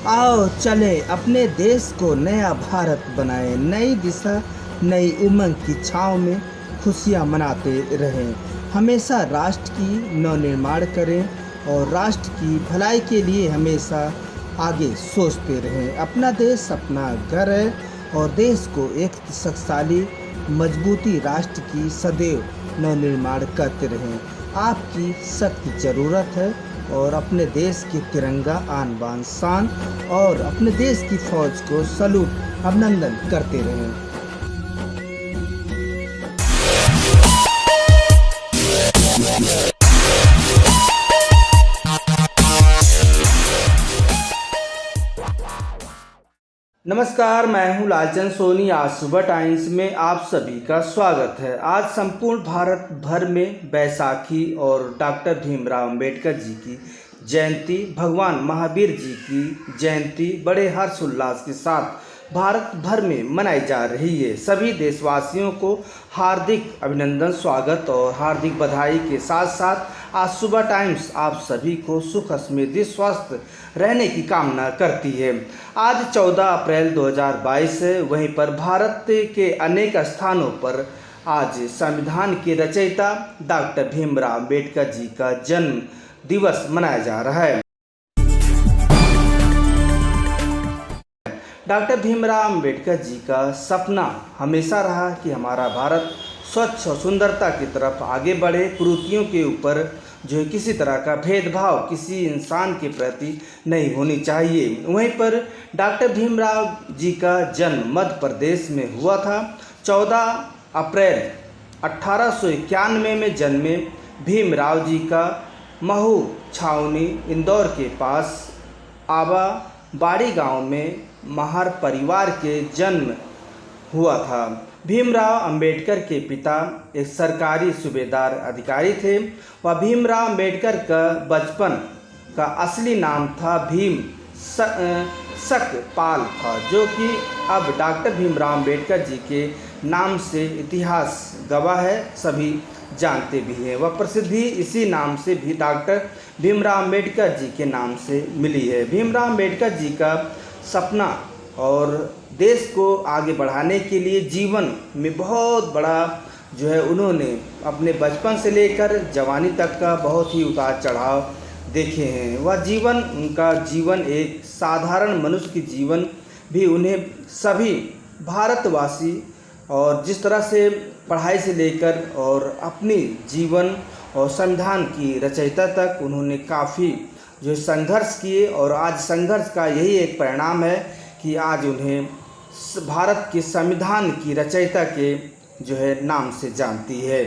आओ चले अपने देश को नया भारत बनाएं, नई दिशा नई उमंग की छाँव में खुशियाँ मनाते रहें। हमेशा राष्ट्र की नवनिर्माण करें और राष्ट्र की भलाई के लिए हमेशा आगे सोचते रहें। अपना देश अपना घर है और देश को एक शक्तिशाली मजबूती राष्ट्र की सदैव नवनिर्माण करते रहें। आपकी सख्त ज़रूरत है और अपने देश की तिरंगा आन बान शान और अपने देश की फौज को सलूट अभिनंदन करते रहें। नमस्कार, मैं हूं लालचंद सोनी। आज सुबह टाइम्स में आप सभी का स्वागत है। आज संपूर्ण भारत भर में बैसाखी और डॉक्टर भीमराव अंबेडकर जी की जयंती, भगवान महावीर जी की जयंती बड़े हर्षोल्लास के साथ भारत भर में मनाई जा रही है। सभी देशवासियों को हार्दिक अभिनंदन, स्वागत और हार्दिक बधाई के साथ साथ आज सुबह टाइम्स आप सभी को सुख, समृद्धि, स्वस्थ रहने की कामना करती है। आज 14 अप्रैल 2022 है। वहीं पर भारत के अनेक स्थानों पर आज संविधान के रचयिता डॉक्टर भीमराव अंबेडकर जी का जन्म दिवस मनाया जा रहा है। डॉक्टर भीमराव अंबेडकर जी का सपना हमेशा रहा कि हमारा भारत स्वच्छ और सुंदरता की तरफ आगे बढ़े, कुरीतियों के ऊपर जो है किसी तरह का भेदभाव किसी इंसान के प्रति नहीं होनी चाहिए। वहीं पर डॉक्टर भीमराव जी का जन्म मध्य प्रदेश में हुआ था। 14 अप्रैल 1891 में जन्मे भीमराव जी का महू छावनी इंदौर के पास आबा बाड़ी गांव में महार परिवार के जन्म हुआ था। भीमराव अंबेडकर के पिता एक सरकारी सूबेदार अधिकारी थे। वह भीमराव अंबेडकर का बचपन का असली नाम था भीम सकपाल था, जो कि अब डॉक्टर भीमराव अंबेडकर जी के नाम से इतिहास गवाह है, सभी जानते भी हैं। वह प्रसिद्धि इसी नाम से भी डॉक्टर भीमराव अंबेडकर जी के नाम से मिली है। भीमराव अंबेडकर जी का सपना और देश को आगे बढ़ाने के लिए जीवन में बहुत बड़ा जो है उन्होंने अपने बचपन से लेकर जवानी तक का बहुत ही उतार चढ़ाव देखे हैं। वह जीवन, उनका जीवन एक साधारण मनुष्य की जीवन भी उन्हें सभी भारतवासी और जिस तरह से पढ़ाई से लेकर और अपनी जीवन और संविधान की रचयिता तक उन्होंने काफ़ी जो संघर्ष किए और आज संघर्ष का यही एक परिणाम है कि आज उन्हें भारत के संविधान की रचयिता के जो है नाम से जानती है।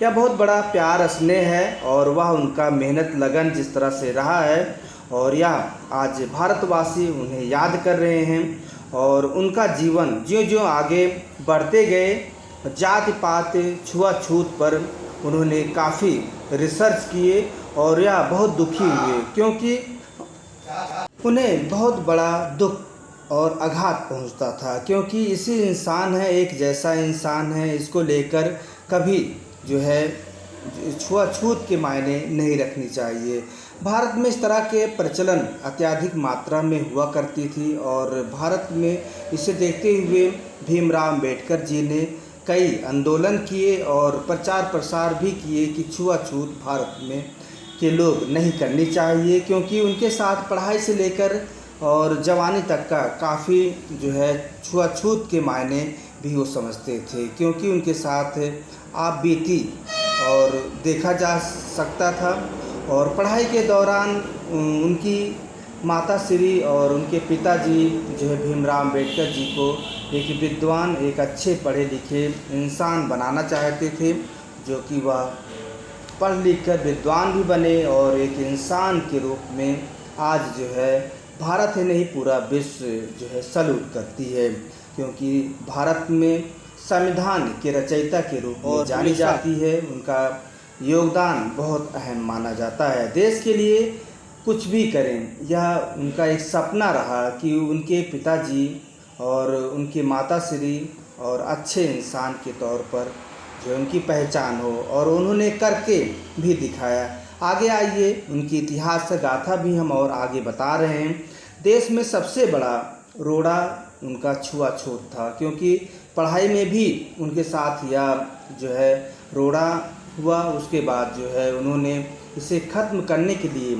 यह बहुत बड़ा प्यार स्नेह है और वह उनका मेहनत लगन जिस तरह से रहा है और यह आज भारतवासी उन्हें याद कर रहे हैं। और उनका जीवन ज्यों-ज्यों आगे बढ़ते गए, जाति पात छुआछूत पर उन्होंने काफ़ी रिसर्च किए और यह बहुत दुखी हुए, क्योंकि उन्हें बहुत बड़ा दुख और आघात पहुंचता था, क्योंकि इसी इंसान है, एक जैसा इंसान है, इसको लेकर कभी जो है छुआछूत के मायने नहीं रखनी चाहिए। भारत में इस तरह के प्रचलन अत्यधिक मात्रा में हुआ करती थी और भारत में इसे देखते हुए भीमराव अंबेडकर जी ने कई आंदोलन किए और प्रचार प्रसार भी किए कि छुआछूत भारत में के लोग नहीं करनी चाहिए, क्योंकि उनके साथ पढ़ाई से लेकर और जवानी तक का काफ़ी जो है छुआछूत के मायने भी वो समझते थे, क्योंकि उनके साथ आप बीती और देखा जा सकता था। और पढ़ाई के दौरान उनकी माताश्री और उनके पिताजी जो है भीमराव अंबेडकर जी को एक विद्वान, एक अच्छे पढ़े लिखे इंसान बनाना चाहते थे, जो कि वह पढ़ लिख कर विद्वान भी बने और एक इंसान के रूप में आज जो है भारत ही नहीं पूरा विश्व जो है सल्यूट करती है, क्योंकि भारत में संविधान के रचयिता के रूप में जानी जाती है। उनका योगदान बहुत अहम माना जाता है। देश के लिए कुछ भी करें, यह उनका एक सपना रहा कि उनके पिताजी और उनकी माताश्री और अच्छे इंसान के तौर पर जो उनकी पहचान हो, और उन्होंने करके भी दिखाया। आगे आइए उनकी इतिहास गाथा भी हम और आगे बता रहे हैं। देश में सबसे बड़ा रोड़ा उनका छुआछूत था, क्योंकि पढ़ाई में भी उनके साथ या जो है रोड़ा हुआ। उसके बाद जो है उन्होंने इसे ख़त्म करने के लिए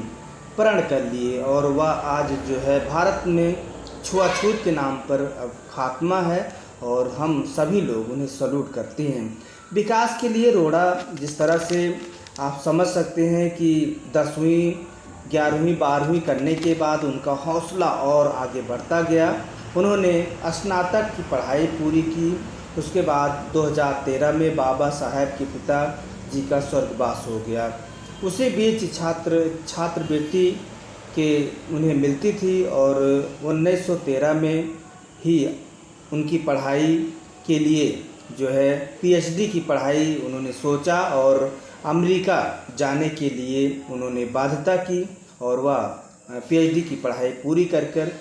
प्रण कर लिए और वह आज जो है भारत में छुआछूत के नाम पर अब खात्मा है और हम सभी लोग उन्हें सल्यूट करते हैं। विकास के लिए रोड़ा जिस तरह से आप समझ सकते हैं कि 10वीं 11वीं 12वीं करने के बाद उनका हौसला और आगे बढ़ता गया। उन्होंने स्नातक की पढ़ाई पूरी की। उसके बाद 2013 में बाबा साहेब के पिता जी का स्वर्गवास हो गया। उसी बीच छात्रवृत्ति के उन्हें मिलती थी और 1913 में ही उनकी पढ़ाई के लिए जो है पीएचडी की पढ़ाई उन्होंने सोचा और अमेरिका जाने के लिए उन्होंने बाध्यता की और वह पीएचडी की पढ़ाई पूरी कर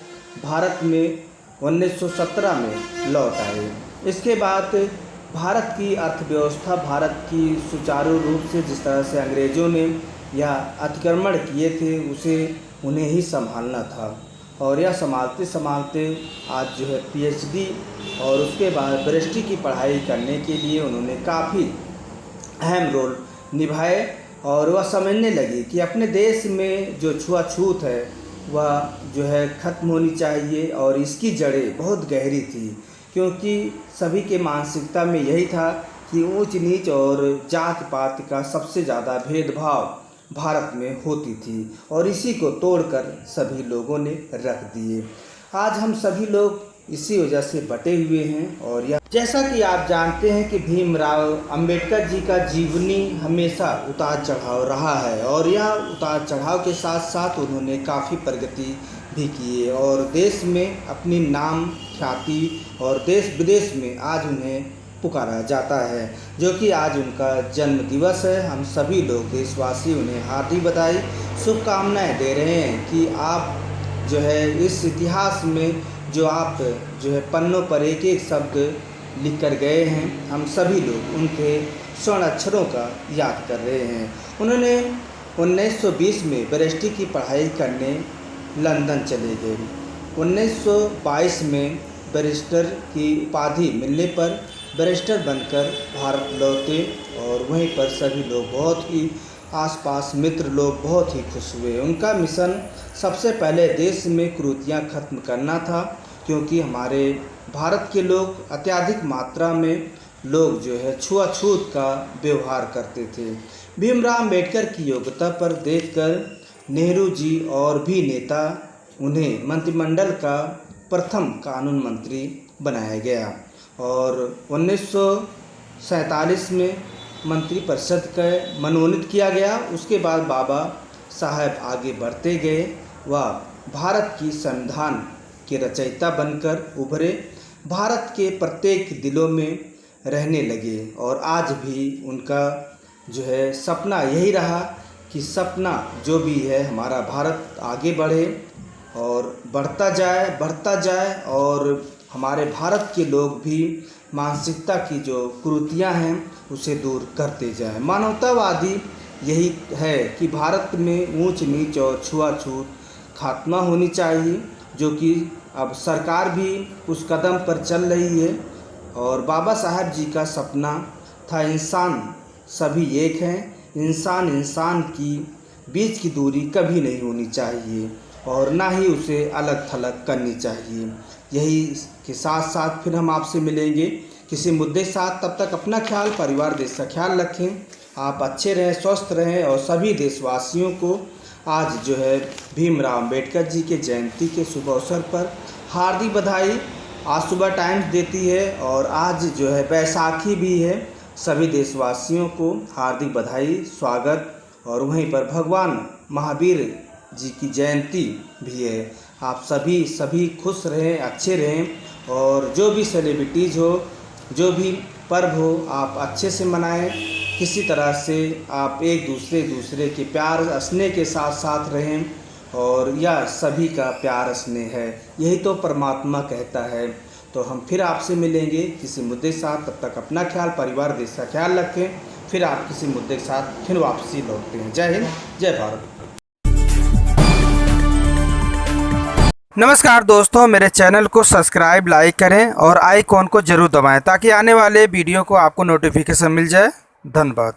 भारत में 1917 में लौट आए। इसके बाद भारत की अर्थव्यवस्था, भारत की सुचारू रूप से जिस तरह से अंग्रेज़ों ने यह अतिक्रमण किए थे उसे उन्हें ही संभालना था और यह संभालते संभालते आज जो है पीएचडी और उसके बाद बैरिस्ट्री की पढ़ाई करने के लिए उन्होंने काफ़ी अहम रोल निभाए और वह समझने लगी कि अपने देश में जो छुआछूत है वह जो है ख़त्म होनी चाहिए और इसकी जड़ें बहुत गहरी थी, क्योंकि सभी के मानसिकता में यही था कि ऊंच नीच और जात पात का सबसे ज़्यादा भेदभाव भारत में होती थी और इसी को तोड़कर सभी लोगों ने रख दिए। आज हम सभी लोग इसी वजह से बटे हुए हैं और यह जैसा कि आप जानते हैं कि भीमराव अंबेडकर जी का जीवनी हमेशा उतार चढ़ाव रहा है और यह उतार चढ़ाव के साथ साथ उन्होंने काफ़ी प्रगति भी की है और देश में अपनी नाम ख्याति और देश विदेश में आज उन्हें पुकारा जाता है, जो कि आज उनका जन्म दिवस है। हम सभी लोग देशवासी उन्हें हार्दिक बधाई शुभकामनाएं दे रहे हैं कि आप जो है इस इतिहास में जो आप जो है पन्नों पर एक एक शब्द लिख कर गए हैं, हम सभी लोग उनके स्वर्ण अक्षरों का याद कर रहे हैं। उन्होंने 1920 में बैरिस्ट्री की पढ़ाई करने लंदन चले गए। 1922 में बैरिस्टर की उपाधि मिलने पर बैरिस्टर बनकर भारत लौटे और वहीं पर सभी लोग बहुत ही आसपास मित्र लोग बहुत ही खुश हुए। उनका मिशन सबसे पहले देश में कुरीतियाँ खत्म करना था, क्योंकि हमारे भारत के लोग अत्यधिक मात्रा में लोग जो है छुआछूत का व्यवहार करते थे। भीमराव अम्बेडकर की योग्यता पर देखकर नेहरू जी और भी नेता उन्हें मंत्रिमंडल का प्रथम कानून मंत्री बनाया गया और 1947 में मंत्रिपरिषद का मनोनीत किया गया। उसके बाद बाबा साहब आगे बढ़ते गए, वह भारत की संविधान के रचयिता बनकर उभरे, भारत के प्रत्येक दिलों में रहने लगे और आज भी उनका जो है सपना यही रहा कि सपना जो भी है हमारा भारत आगे बढ़े और बढ़ता जाए और हमारे भारत के लोग भी मानसिकता की जो कुरीतियाँ हैं उसे दूर करते जाएं। मानवतावादी यही है कि भारत में ऊंच नीच और छुआछूत खात्मा होनी चाहिए, जो कि अब सरकार भी उस कदम पर चल रही है और बाबा साहब जी का सपना था इंसान सभी एक हैं, इंसान की बीच की दूरी कभी नहीं होनी चाहिए और ना ही उसे अलग थलग करनी चाहिए। यही के साथ साथ फिर हम आपसे मिलेंगे किसी मुद्दे के साथ। तब तक अपना ख्याल, परिवार, देश का ख्याल रखें। आप अच्छे रहें, स्वस्थ रहें और सभी देशवासियों को आज जो है भीमराव अम्बेडकर जी के जयंती के शुभ अवसर पर हार्दिक बधाई। आज सुबह टाइम्स देती है और आज जो है बैसाखी भी है। सभी देशवासियों को हार्दिक बधाई, स्वागत। और वहीं पर भगवान महावीर जी की जयंती भी है। आप सभी खुश रहें, अच्छे रहें और जो भी सेलिब्रिटीज़ हो, जो भी पर्व हो, आप अच्छे से मनाएं। किसी तरह से आप एक दूसरे के प्यार स्नेह के साथ साथ रहें और यह सभी का प्यार स्नेह है, यही तो परमात्मा कहता है। तो हम फिर आपसे मिलेंगे किसी मुद्दे के साथ। तब तक अपना ख्याल, परिवार, देश का ख्याल रखें। फिर आप किसी मुद्दे के साथ फिर वापसी लौटते हैं। जय हिंद, जय भारत। नमस्कार दोस्तों, मेरे चैनल को सब्सक्राइब लाइक करें और आइकॉन को ज़रूर दबाएं ताकि आने वाले वीडियो को आपको नोटिफिकेशन मिल जाए। धन्यवाद।